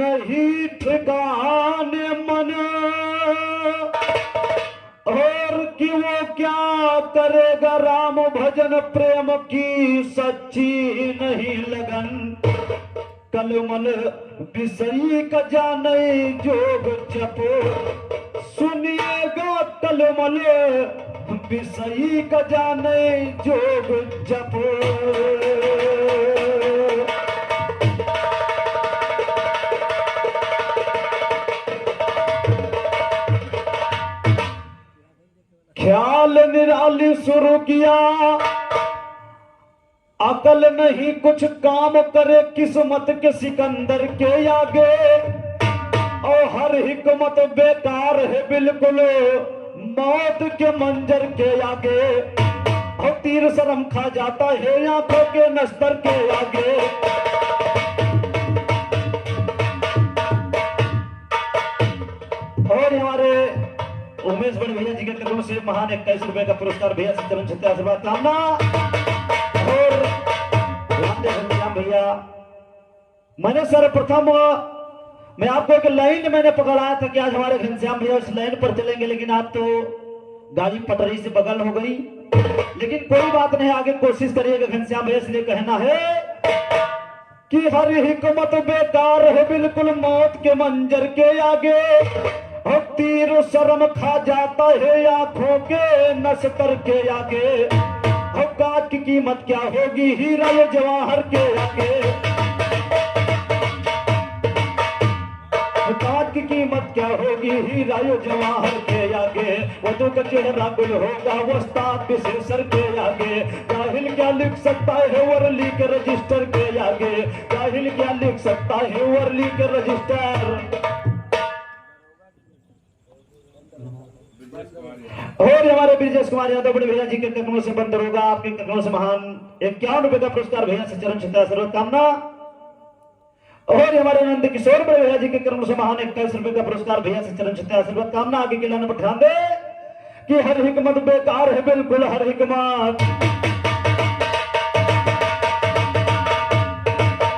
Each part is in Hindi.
नहीं ठिकाने मन, और कि वो क्या करेगा राम भजन, प्रेम की सच्ची नहीं लगन। कलमल विषयी का जाने जोग जपो, सुनिएगा कलमल विषयी का जाने जोग जपो। ख्याल निराली शुरू किया, अकल नहीं कुछ काम करे किस्मत के सिकंदर के आगे, और हर हिकमत बेकार है बिल्कुल मौत के मंजर के आगे, और तीर शर्म खा जाता है आंखों के नस्तर के आगे। और हमारे उमेश बड़े भैया जी के तरफ से महान 21 रुपए का पुरस्कार भैया से चरण छत्ते आशीर्वाद कामना। और भैया मैंने सर्वप्रथम मैं आपको एक लाइन मैंने पकड़ाया था कि आज हमारे घनश्याम भैया उस लाइन पर चलेंगे, लेकिन आप तो गाड़ी पटरी से बगल हो गई। लेकिन कोई बात नहीं, आगे कोशिश करिएगा घनश्याम भैया। इसलिए कहना है कि हर हिकमत बेकार है बिल्कुल मौत के मंजर के आगे, और तीर शर्म खा जाता है आंखों के नस्तर के आगे, और काट की कीमत क्या होगी हीरा ये जवाहर के आगे। काट की कीमत क्या होगी हीरा ये जवाहर के आगे। वधु का चेहरा गुल होगा वो उस्ताद विशेषर के आगे। जाहिल क्या लिख सकता है वर्ली के रजिस्टर के आगे, जाहिल क्या लिख सकता है वर्ली के रजिस्टर। और हमारे ब्रिजेश कुमार यादव बड़े भैया जी के कदमों से बंद होगा, आपके कदमों से महान 51 रुपए का पुरस्कार भैया से चरण छत्ते आशीर्वाद कामना। और हमारे नंद किशोर बड़े भैया जी के कदमों से महान 21 रुपए का पुरस्कार भैया से चरण छत्ते आशीर्वाद कामना। आगे के लाने पर ध्यान दे कि हर हिकमत बेकार है बिल्कुल हर हिकमत,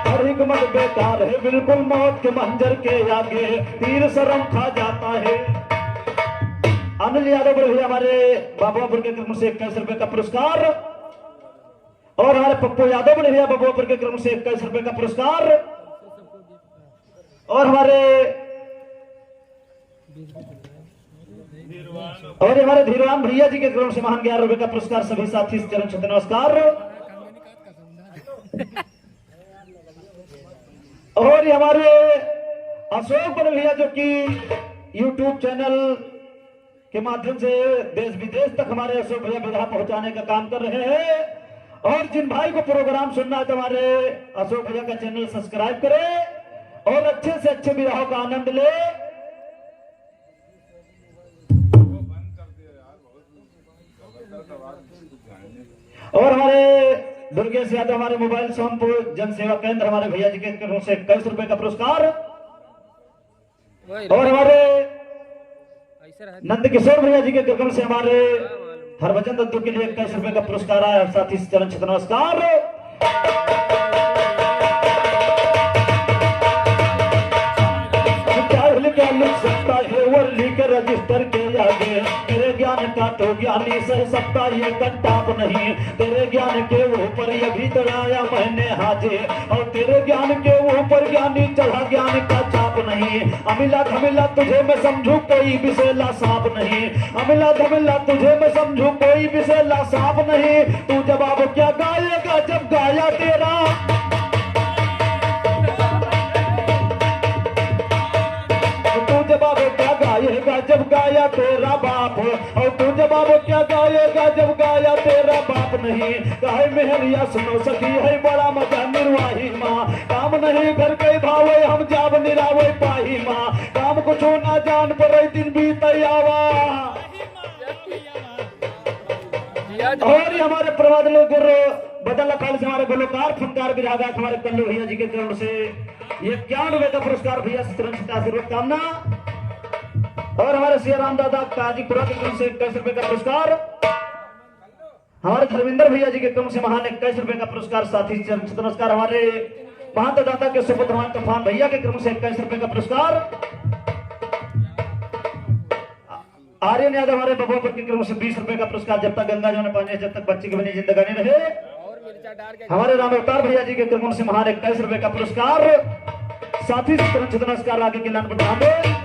हर हिकमत बेकार है बिल्कुल मौत के मंजर के आगे, तीर शर्म खा जाता है। अनिल यादव भैया हमारे बाबुआपुर के क्रम से 21 रुपए का पुरस्कार। और हमारे पप्पू यादव भैया बाबुआपुर के क्रम से 21 रुपए का पुरस्कार। और हमारे धीरवान भैया जी के क्रम से महान 11 रुपए का पुरस्कार। सभी साथी चरण छत्ते नमस्कार। और हमारे अशोक भैया जो कि YouTube चैनल के माध्यम से देश विदेश तक हमारे अशोक भैया विधा पहुंचाने का काम कर रहे हैं। और जिन भाई को प्रोग्राम सुनना है तो हमारे अशोक भैया का चैनल सब्सक्राइब करें और अच्छे से अच्छे विधाओं का आनंद ले। और हमारे दुर्गेश यादव हमारे मोबाइल सोनपुर जन सेवा केंद्र हमारे भैया जी के तरफ से 21 रुपए का पुरस्कार। और हमारे नंद किशोर भैया जी के क्रम से हमारे हरभजन दत्तू के लिए 21 रुपए का पुरस्कार आया। साथ ही चरण छत्ते नमस्कार। क्या लिख सकता है वर्ली के रजिस्टर के आगे, तेरे ज्ञान का तो ज्ञानी सह सकता ये कंटाप नहीं, तेरे ज्ञान के ऊपर ये भी चढ़ाया मैंने हाजे, और तेरे ज्ञान के ऊपर ज्ञानी चढ़ा ज्ञान का चाप नहीं। अमिला धमिला तुझे मैं समझू कोई विषैला सांप नहीं, अमिला धमिला तुझे मैं समझू कोई विषैला सांप नहीं। तू जवाब क्या गाएगा जब गाया तेरा, जवाब क्या गाएगा जब गाया तेरा बाप, और तू जवाब क्या गाएगा जब गाया तेरा बाप नहीं। कहे मेहरिया सुनो सखी है बड़ा मजा निर्वाही माँ, काम नहीं घर के भावे हम जाब निरावे पाही माँ, काम कुछ ना जान पर दिन बीत आवा। और हमारे प्रवाद लोग बदल अखाड़े से हमारे गुलकार फंकार विरागा हमारे कल्लू भैया जी के तरफ से ये 51 रुपए का पुरस्कार भैया से चरण छत्ते आशीर्वाद कामना। और हमारे सियाराम दादा काजीपुरा के क्रम से 21 रुपए का पुरस्कार। हमारे धर्मेंद्र भैया जी के क्रम से महान 21 रुपए का पुरस्कार। साथी चरण छत्ते नमस्कार। हमारे महंत दाता के सुपुत्र तूफान भैया के क्रम से 21 रुपए का पुरस्कार। आर्यन यादव हमारे बबुआ के क्रम से 20 रुपए का पुरस्कार। जब तक गंगा जमुना पानी, जब तक बच्चे की बनी जिंदगानी रहे। हमारे राम अवतार भैया जी के क्रम से महान 21 रुपए का पुरस्कार। साथी नमस्कार आगे के लाइन पर ध्यान दें।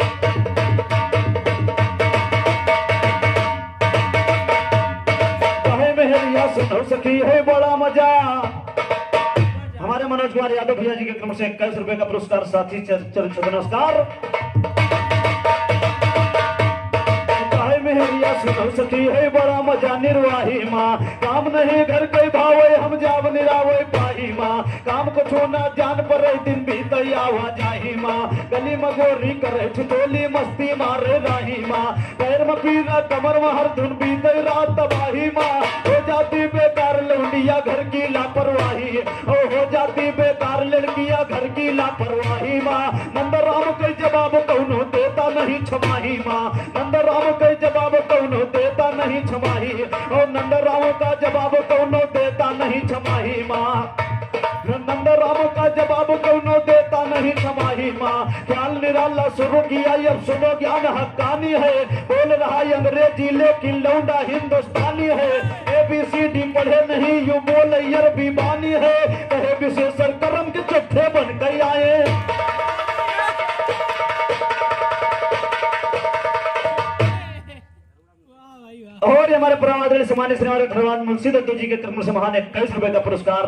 सुनो सखी है बड़ा मजा। हमारे मनोज कुमार यादव भैया जी के क्रम से 21 रुपए का पुरस्कार। साथी नमस्कार। मेहरिया सुनो सखी है बड़ा मजा निर्वाही माँ। काम नहीं घर कोई भावे हम जाव निरावे पाही माँ। काम को छोना जान पर दिन भी तैयावा जाही माँ। गली मगोरी करे ठिठोली मस्ती मारे राही माँ। पैर में पीरा कमर में हर धुन बीते रात तबाही माँ। हो जाती बेकार लौंडिया घर की लापरवाही। हो जाती बेकार लड़कियां घर की लापरवाही माँ। नंदराम के जवाब कौनो देता नहीं छमाही माँ। नंदराम के जवाब कौनो देता नहीं छमाही। और नंदराम का जवाब कौनो देता नहीं छमाही माँ। नंदराम का जवाब कौनो देता नहीं छमाही माँ। ख्याल निराला शुरू किया अब सुनो ज्ञान हक्कानी है। बोल रहा है अंग्रेजी लेकिन लौंडा हिंदुस्तानी है। ABCD पढ़े नहीं यूं बोल अरबी बानी है। कहे विशेषण कर्म के चट्टे बन गए आए। और हमारे परमादरणीय सम्मान्य श्री हमारे धन्यवाद मुंशी दत्तू जी के क्रम से महान 21 रुपए का पुरस्कार।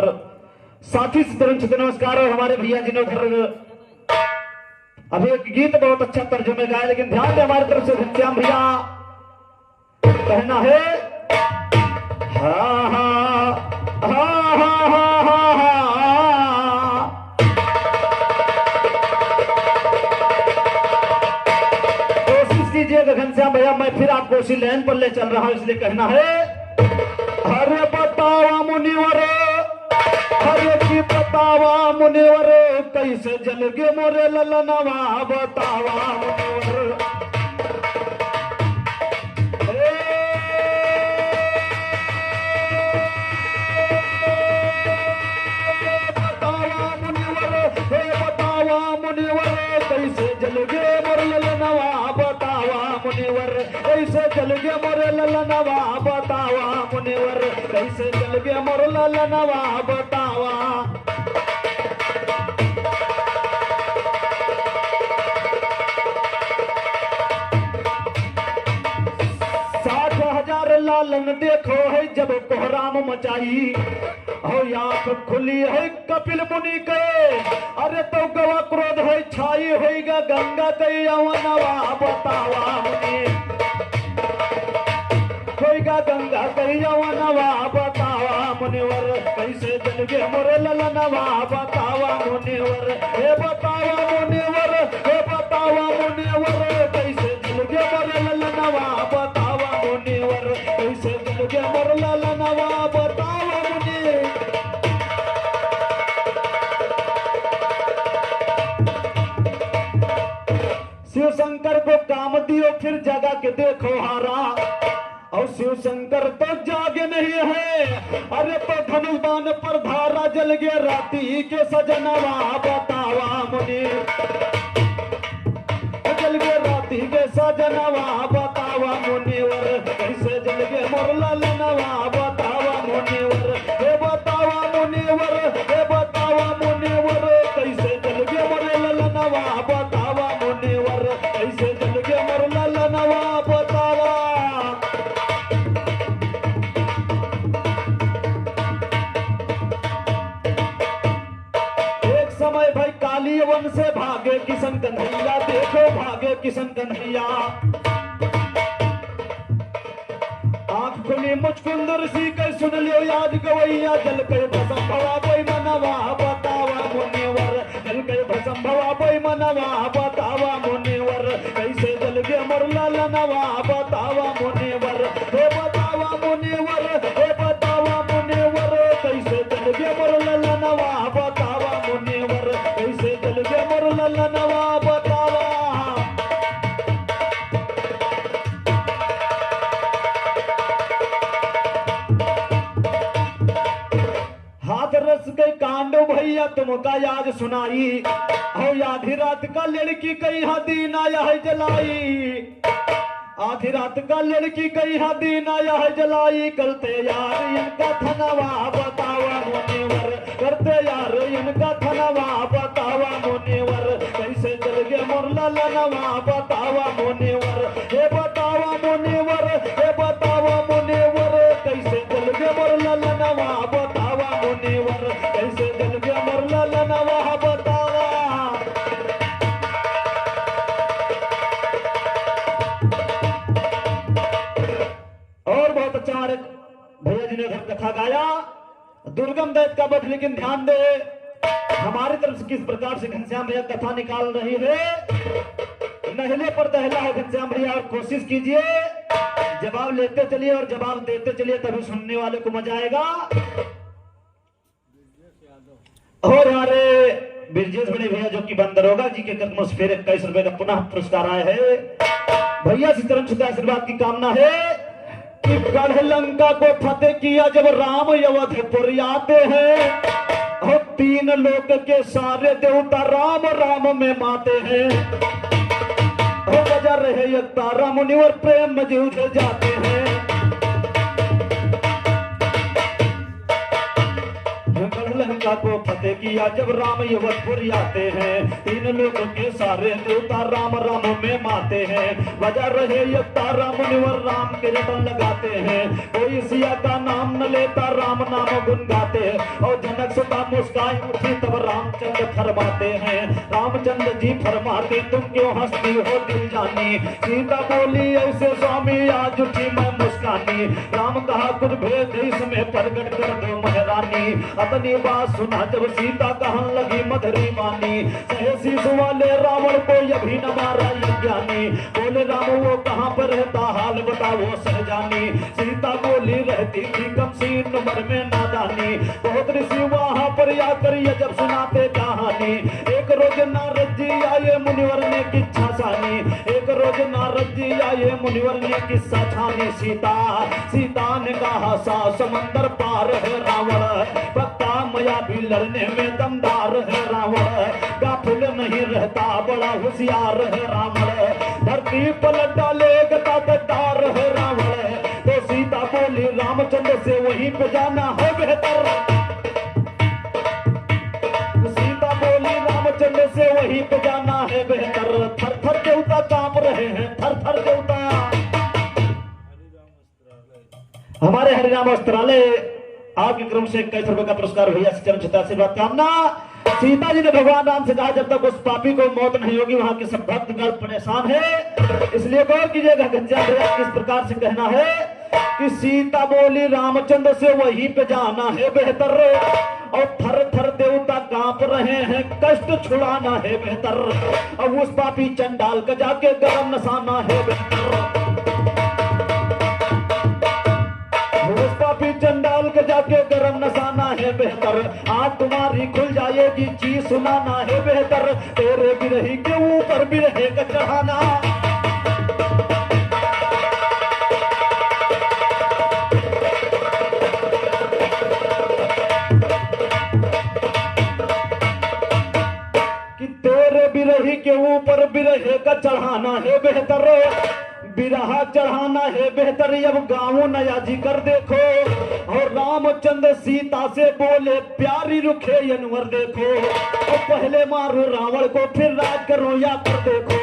साथी नमस्कार। और हमारे भैया जी ने उधर अभी एक गीत बहुत अच्छा तर्जुमे गाया, लेकिन ध्यान दें हमारी तरफ से घनश्याम भैया कहना है हाँ हाँ हाँ हाँ हाँ हाँ हाँ। कोशिश कीजिएगा घनश्याम भैया, मैं फिर आपको उसी लाइन पर ले चल रहा हूं, इसलिए कहना है अरे बतावा मुनिवर, हरे की बतावा मुनिवर, कैसे जल गे मोरे ललनवा बतावा मुनिवर। बतावा मुनिवर, कैसे जल गे मोरे ललनवा बतावा मुनिवर। कैसे जल गे मोरे ललनवा बतावा मुनिवर। कैसे जल गे मोरे ललनवा बतावा। 60,000 लालन देखो है जब कोहराम मचाई। हो आंख खुली है कपिल मुनि के, अरे तो गवा क्रोध है छाई होगा गंगा के यवनवा बतावा मुनि। होगा गंगा के यवनवा बतावा मुनिवर। कैसे जल गे मोरे ललनवा बतावा मुनिवर। हे बतावा मुनिवर, हे बतावा मुनिवर। कैसे जल गे मोरे ललनवा बतावा मुनिवर। कैसे जल गे मोरे ललनवा बतावा मुनि। शिव शंकर को काम दियो फिर जगा के देखो हारा। और शिव शंकर तो जागे नहीं है, अरे तो धनुष्बाण पर धारा जल गया राती के सजनवा बतावा मुनि। जल गया राती के सजनवा बतावा मुनिवर। कैसे जल गया मोर ललनवा बतावा मुनिवर। हे बतावा मुनिवर, हे बतावा मुनिवर। कैसे जल गया मोर ललनवा बतावा मुनिवर। कैसे जल गया मोर ललनवा बतावा। समय भाई काली वन से भागे किशन कन्हैया, देखो भागे किशन कन्हैया। आंख खुली मुचकुंदर सी कह सुन लियो याद गवैया। जल के भसम भवा कोई मनवा बतावा मुनिवर। जल के भसम भवा कोई मनवा बतावा मुनिवर। कैसे जल गे मोर ललनवा बतावा मुनिवर। हे बतावा मुनिवर, हे बतावा मुनिवर। कैसे जल गे मोर ललनवा बतावा मुनिवर। कैसे जल गे मोर ललनवा बतावा। हाथ हाथरस के कांडो भैया तुमका याद सुनाई, हो आधी रात का लड़की कई दीन आया है जलाई, आधी रात का लड़की कई दीन आया है जलाई, करते यार इनका थनवा बतावा मुनिवर, करते यार इनका थनवा बतावा मुनिवर, कैसे जल गए मुरला लनवा बतावा मुनिवर, हे बतावा मुनिवर, हे बतावा मुनिवर, कैसे जल गए मुरला लनवा बतावा मुनिवर, कैसे जल गए मुरला लनवा बतावा। और बहुत अच्छा भैया जी ने घर कथा गाया, दुर्गम दैत का वध, लेकिन ध्यान दे हमारी तरफ से किस प्रकार से घनश्याम भैया कथा निकाल रही है। नहले पर दहला है घनश्याम भैया, और कोशिश कीजिए जवाब लेते चलिए और जवाब देते चलिए, तभी सुनने वाले को मजा आएगा। और हमारे बिरजेश बड़े भैया जो कि बंदरोगा जी के कदमों से फिर 21 रुपए का पुनः पुरस्कार आए हैं, भैया से तरफ से आशीर्वाद की कामना है कि गढ़ लंका को फतेह किया जब राम अयोध्यपुर आते हैं, और 3 लोक के सारे देवता राम राम में माते हैं, हो बजा रहे एक तारा मुनिवर प्रेम में जूझ जाते हैं, लंका को फतेह किया जब राम अयोध्यपुर आते हैं, 3 लोगों के सारे देवता राम राम में माते हैं, बजा रहे ये तारा मुनिवर राम के रटन लगाते हैं, कोई सिया का नाम न लेता राम नाम गुन गाते हैं, और जनक सुता मुस्काई उठी तब रामचंद्र फरमाते हैं, रामचंद्र जी फरमाते तुम क्यों हंसती हो दिल जानी, सीता बोली ऐसे स्वामी आज उठी मैं मुस्कानी, राम कहा कुछ भेद इसमें प्रकट कर दो महारानी, अपनी बात सुना जब सीता कहन लगी मधुरी वाणी, सहसी वाले रावण को अभी न मारा ये ज्ञानी, बोले राम वो कहाँ पर रहता हाल बताओ सहजानी, सीता बोली रहती थी कम सी उम्र में नादानी, बहुत ऋषि वहाँ पर आकर ये जब सुनाते कहानी, एक रोज नारद जी आए मुनिवर ने किस्सा छानी, एक रोज नारद जी आए मुनिवर ने किस्सा छानी, सीता ने कहा सा समंदर पार है रावण, भक्ता मया भी लड़ने में दमदार है रावण, गाफिल नहीं रहता बड़ा होशियार है रावण, धरती पलट डालेगा ताकतदार है रावण, तो सीता बोली रामचंद्र से वहीं पे जाना है बेहतर, सीता बोली रामचंद्र से वहीं पे जाना है बेहतर, थर थर देवता कांप रहे हैं, थर थर देवता। हमारे हरिनाम वस्त्रालय आपके क्रम से 21 रुपए का पुरस्कार भैया से चरण छुता आशीर्वाद कामना। सीता जी ने भगवान राम से कहा जब तक उस पापी को मौत नहीं होगी वहां के सब भक्तगण परेशान है, इसलिए गौर कीजिएगा घनश्याम भैया किस प्रकार से कहना है कि सीता बोली रामचंद्र से वहीं पे जाना है बेहतर, और थर थर देवता कांप रहे हैं कष्ट छुड़ाना है बेहतर, और उस पापी चंडाल का जाके गरम नसाना है बेहतर, उस पापी चंडाल के जाके गरम नसाना है बेहतर, आज तुम्हारी खुल जाएगी चीज सुनाना है बेहतर, तेरे बिरही के ऊपर बिरहे का चढ़ाना, कि तेरे बिरही के ऊपर बिरहे का चढ़ाना है बेहतर, बिरहा चढ़ाना है बेहतर, अब गाँव नया जी कर देखो, और रामचंद्र सीता से बोले प्यारी रुखे अनवर देखो, और पहले मारो रावण को फिर राज करो या कर देखो,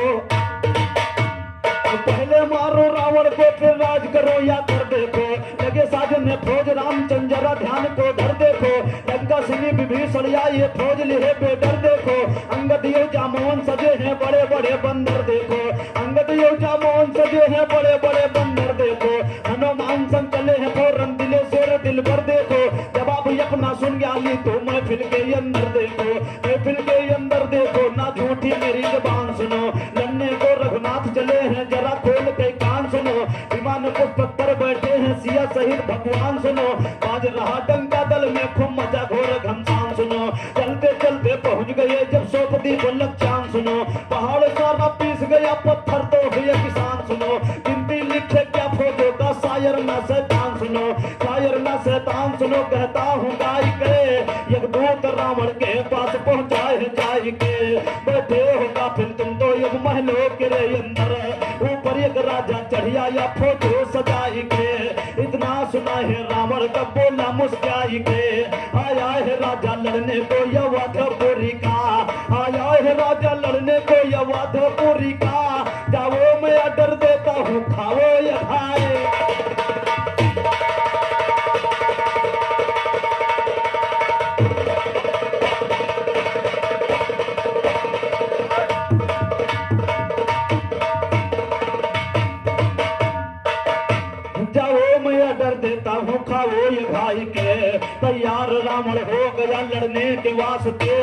पहले मारो रावण को फिर राज करो या कर देखो, लगे साजन ने फौज रामचंद्र जरा ध्यान को धर देखो, लंका सिंह विभीषण ये फौज लिहे बेडर देखो, अंगद ये जामोहन सजे हैं बड़े बड़े बंदर देखो, अंगद ये जामोहन सजे हैं बड़े बड़े बंदर देखो, हनुमान संग चले हैं फौरन दिले शेर दिल भर देखो, जवाब अपना सुन गया तो महफिल के अंदर देखो, महफिल के अंदर देखो ना झूठी मेरी जबान सुनो, लड़ने को रघुनाथ चले हैं जरा खोल के कान सुनो, विमान पुष्पक पर बैठे हैं सिया सहित भगवान सुनो, आज रहा डंका दल में खूब मजा घोर घमसान सुनो, चलते चलते पहुंच गए जब सोपती बोलक चांद सुनो, पहाड़ सारा पीस गया पत्थर तो हुए किसान सुनो, गिनती लिखे क्या फोटो का शायर न शैतान सुनो, शायर न शैतान सुनो, कहता हूँ गाय करे तो रावण के पास पहुंचाए जाए के बैठे होगा फिर तुम तो अब महलों के अंदर ऊपर एक राजा चढ़िया या फोटो सजाई के इतना सुना है रावण का बोला मुस्काई के आया है राजा लड़ने को यवधपुरी का आया है राजा लड़ने को यवधपुरी का जाओ मैं डर देता हूँ खाओ या खाए डर देता हूँ खाओ ये भाई के तैयार रावण हो गया लड़ने के वास्ते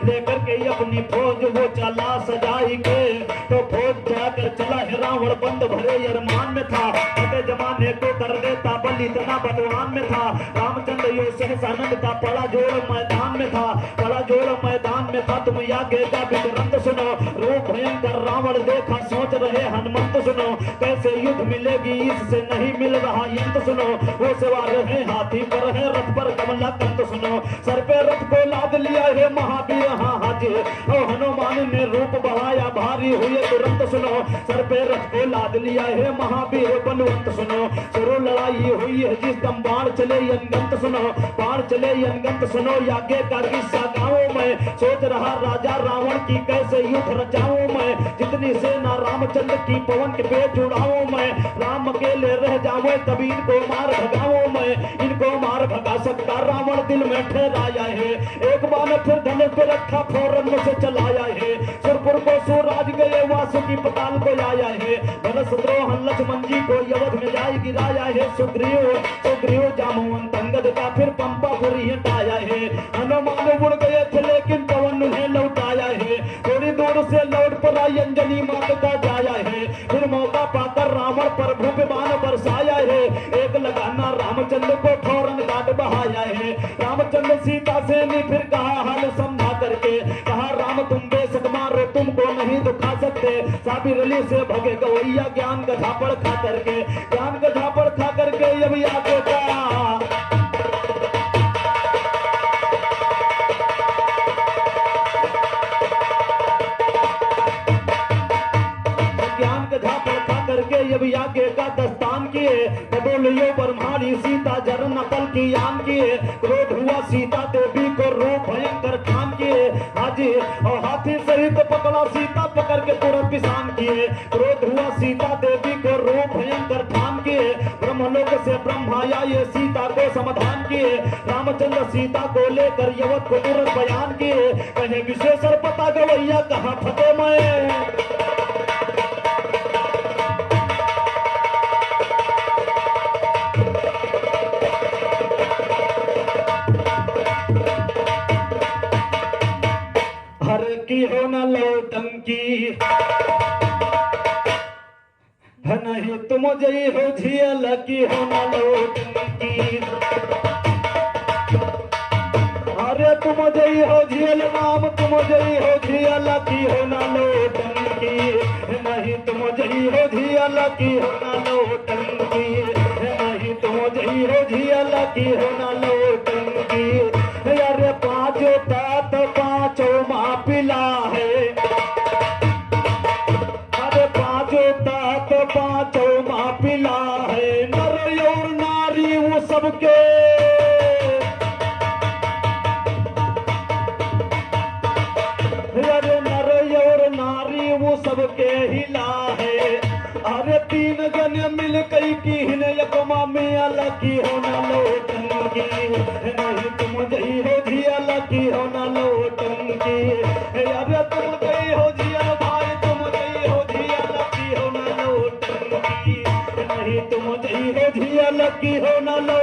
लेकर के अपनी फौज वो चला सजाई के तो फौज जाकर चला है रावण बंद भरे अरमान में था बड़े जमाने को कर देता बल इतना बदवान में था रामचंद्र यो सहसानंद का बड़ा जोड़ मैदान में था बड़ा जोड़ मैदान में था तुम आगे का विवरंत सुनो रूप भयंकर रावण देखा सोच रहे हनुमंत सुनो कैसे युद्ध मिलेगी इससे नहीं मिल रहा यंत्र सुनो वो सवार है हाथी पर है रथ पर कमला कंत सुनो सर पे रथ को लाद लिया है महावीर हाँ हाजी और हनुमान ने रूप बढ़ाया भारी हुए तुरंत सुनो सर पे रथ को लाद लिया है महावीर बलवंत सुनो शुरू लड़ाई हुई है जिस दम बाण चले अनगंत सुनो बाण चले अनगंत सुनो आगे का किस्सा गाँव में सोच रहा राजा रावण की कैसे युद्ध रचाऊं मैं जितनी सेना रामचंद्र की पवन के पेट जुड़ाऊं मैं राम अकेले रह जाऊं तभी इनको मार भगाऊं मैं इनको मार भगा सकता रावण दिल में ठहराया है एक बार फिर धनुष पे रखा फौरन मुझसे चलाया है सुरपुर को सूराज गए वासुकी पताल को आया है भरत शत्रुघ्न लक्ष्मण जी को यवध में जाए गिराया है सुग्रीव जामुवंत अंगद का फिर पंपापुरी हटाया है हनुमान उड़ गए थे लेकिन पवन उन्हें लौटाया है थोड़ी दूर से लौट पर आई अंजलि मात का जाया है फिर मौका पाकर रावण पर भूप बाण बरसाया है एक लगाना रामचंद्र को फौरन काट बहाया है रामचंद्र सीता से ने फिर कहा हाल समझा करके कहा राम तुम बेशक मारो तुमको नहीं दुखा सकते साबिर अली से भगे गवैया ज्ञान का झापड़ खा करके अब याद होता आगे का दस्तान किए बदोलियो ब्रह्माणी सीता जर नकल की यान किए क्रोध हुआ सीता देवी को रूप भयंकर ठान किए हाजी और हाथी सहित पकड़ा सीता पकड़ के तुरंत पिसान किए क्रोध हुआ सीता देवी को रूप भयंकर ठान किए ब्रह्मलोक से ब्रह्मा आए सीता को समाधान किए रामचंद्र सीता को लेकर यवत को तुरंत बयान किए कहे विशेषर पता गवैया कहाँ फते मैं की हो न लौटंकी नहीं तुम जई हो झियल की हो न लौटंकी अरे तुम जई हो झियल राम तुम जई हो झियल की हो न लौटंकी नहीं तुम जई हो झियल की हो न लौटंकी नहीं तुम जई हो झियल की हो न लौटंकी अरे पांचों तात पांचों माँ पिला है अरे पांचों तात पांचों माँ पिला है नर और नारी वो सबके अरे नर और नारी वो सबके हिला है अरे तीन जन मिल कई की हिने यकमा में अलग की हो न लौटंगी नहीं तुम जई हो झियल की हो न लौटंगी अरे तुम गई हो झियल भाई तुम गई हो झियल की हो न लौटंगी नहीं तुम गई हो झियल की हो न लो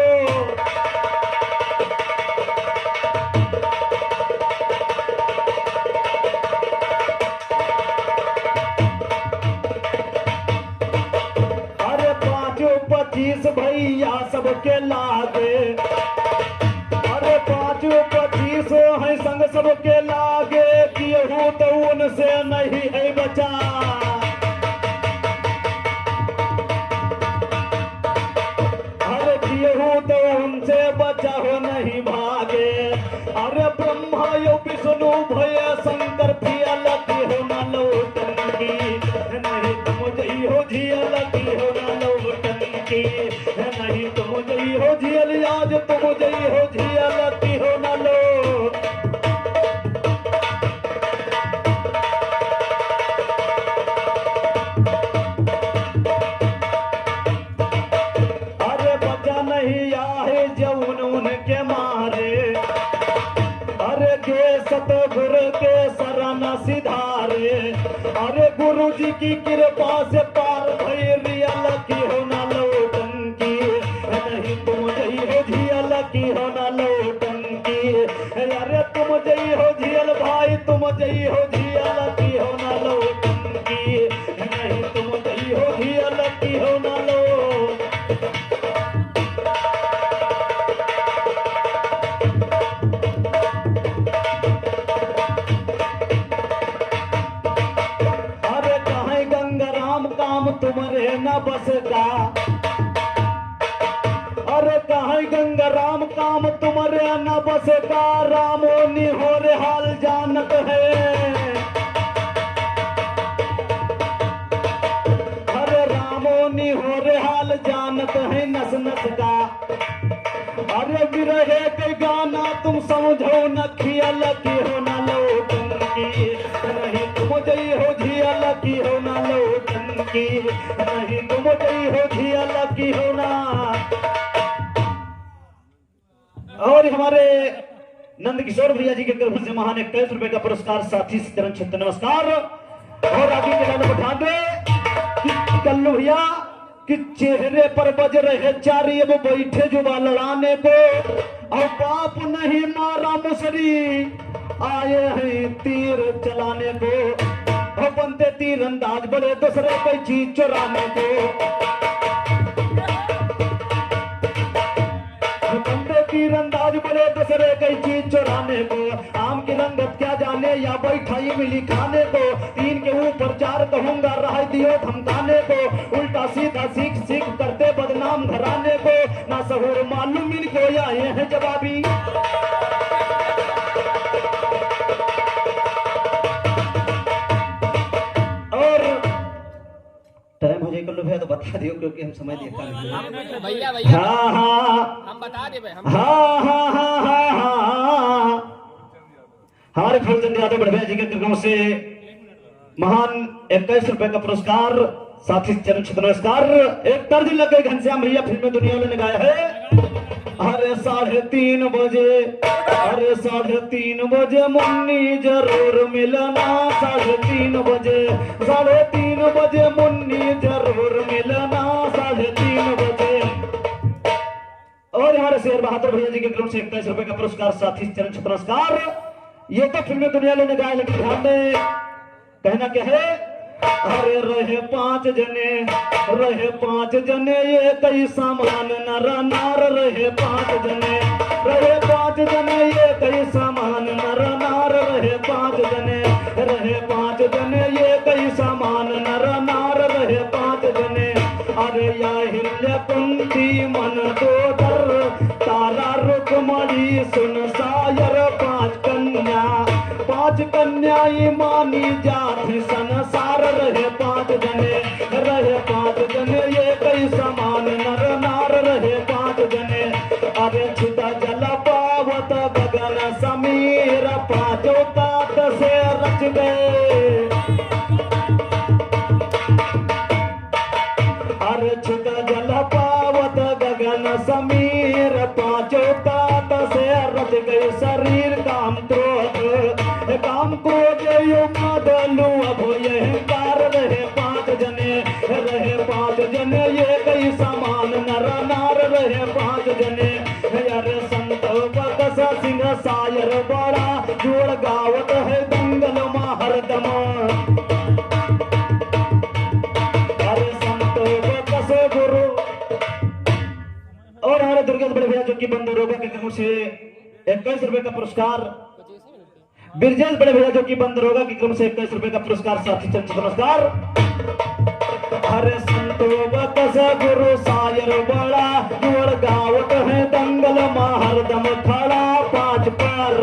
अरे 5-25 भैया सबके लागे अरे 5-25 है संग सबके लागे केहू तो उनसे नहीं है बचा अरे केहू तो उनसे बचा हो नहीं भागे अरे ब्रह्मा यो विष्णु भय शंकर प्रिया लगी हो न लौटंकी, नहीं तुम जई हो झिया लगी हो न लौटंकी, नहीं तुम जई हो झियल आज तुम जई हो झिया लगी हो न लो। अरे बचा नहीं आए जौन के मारे, अरे गे सतगुरु के शरण सिधारे, अरे गुरु जी की कृपा से पार भई रियल की हो न लौटंकी, नहीं तुम जई हो झियल की हो न लौटंकी, अरे तुम जई हो झियल भाई तुम जई हो झियल की हो न लौटंकी, नहीं तुम जई हो झियल की हो न लो। तुम्हारे न बस का, अरे कहाँ गंगा राम काम तुम्हारे न बस का, रामो निहोर हाल जानत है, अरे रामो निहोर हाल जानत है नस नस का, अरे विरहे के गाना तुम समझो न खियल की हो न लौटंकी, नहीं तुम जई हो झियल की हो न लौटंकी, नहीं तुम जई हो झियल की हो ना। और हमारे नंद किशोर भैया जी के तरफ से महान 21 रुपए का पुरस्कार, साथी चरण छत्र नमस्कार। और आगे के गाना बैठा दे कि कल्लू भैया कि चेहरे पर बज रहे चारी अब बैठे जुबा लड़ाने को, और बाप नहीं मारा मुसरी आए हैं तीर चलाने को, और बनते तीर अंदाज बड़े दूसरे कोई चीज चुराने को, बनते तीर अंदाज बड़े दूसरे कोई चीज चुराने को, आम की रंगत क्या जाने या बैठाई मिली खाने को, तीन के ऊपर चार कहूंगा रह दियो धमकाने को, उल्टा सीधा सीख सीख करते बदनाम घराने को, ना सहूर मालूम इनको या ये है जवाबी। और टाइम हो जाए कल्लू भैया तो बता दियो क्योंकि हम समय देखा नहीं भैया भैया। हाँ हाँ हम बता दे भाई, हम हाँ हाँ हाँ हाँ हाँ हमारे फौजन यादव बड़भैया जी के तरफ से महान 21 रुपए का पुरस्कार, साथी चरण छत्र नमस्कार। एक तर्ज लग गई घनश्याम भैया फिल्म दुनिया में गाया है। अरे 3:30 बजे, अरे 3:30 बजे मुन्नी जरूर मिलना, 3:30 बजे, 3:30 बजे मुन्नी जरूर मिलना, 3:30 बजे। और हमारे शेर बहादुर भैया जी के तरफ से 21 रुपए का पुरस्कार, साथी चरण छत्र नमस्कार। ये तो फिल्म दुनिया में गाया, लेकिन ध्यान में कहना क्या है। अरे रहे 5 जने, रहे 5 जने ये कई सामान नर नार, रहे 5 जने, रहे 5 जने ये कई सामान नर नार, रहे 5 जने, रहे 5 जने ये कई सामान नर नार, रहे 5 जने। अरे या हिल्य कुंती मन दो दर, तारा रुकमणी सुन सायर 5 कन्या, 5 कन्या मानी जाति संसार, रहे 5 जने, रहे 5 जने ये कई समान नर नार, रहे 5 जने। अरे छिता जल पावत गगन समीर, 5 तात से रच गए। अरे छिता जल पावत गगन समीर, 5 तात से रच गए। शरीर काम क्रोध, काम क्रोध यो मदलू अब यह कार, रहे 5 जने, रहे 5 जने ये कई समान नर नार, रहे 5 जने। अरे संत बकसा सिंह सायर बड़ा, जोड़ गावत है दंगल मा हरदम। अरे संत बकस गुरु। और हमारे दुर्गेश बड़े भैया जो कि बंधु रोगा के तरफ से 21 रुपए का पुरस्कार, बिरजेश बड़े भैया जो कि बंदरोगा की क्रम से 21 रुपए का पुरस्कार, साथी चंद नमस्कार। अरे संतोबत से गुरु सायर बड़ा, जोड़ गावत है दंगल मा हरदम खड़ा, 5 पर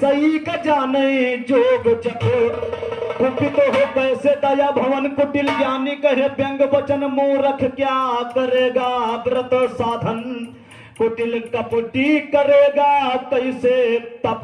सही का जाने जोग जप कुपित हो कैसे दया भवन कुटिल ज्ञानी कहे व्यंग वचन मूर्ख क्या करेगा व्रत साधन कुटिल कपटी करेगा कैसे तप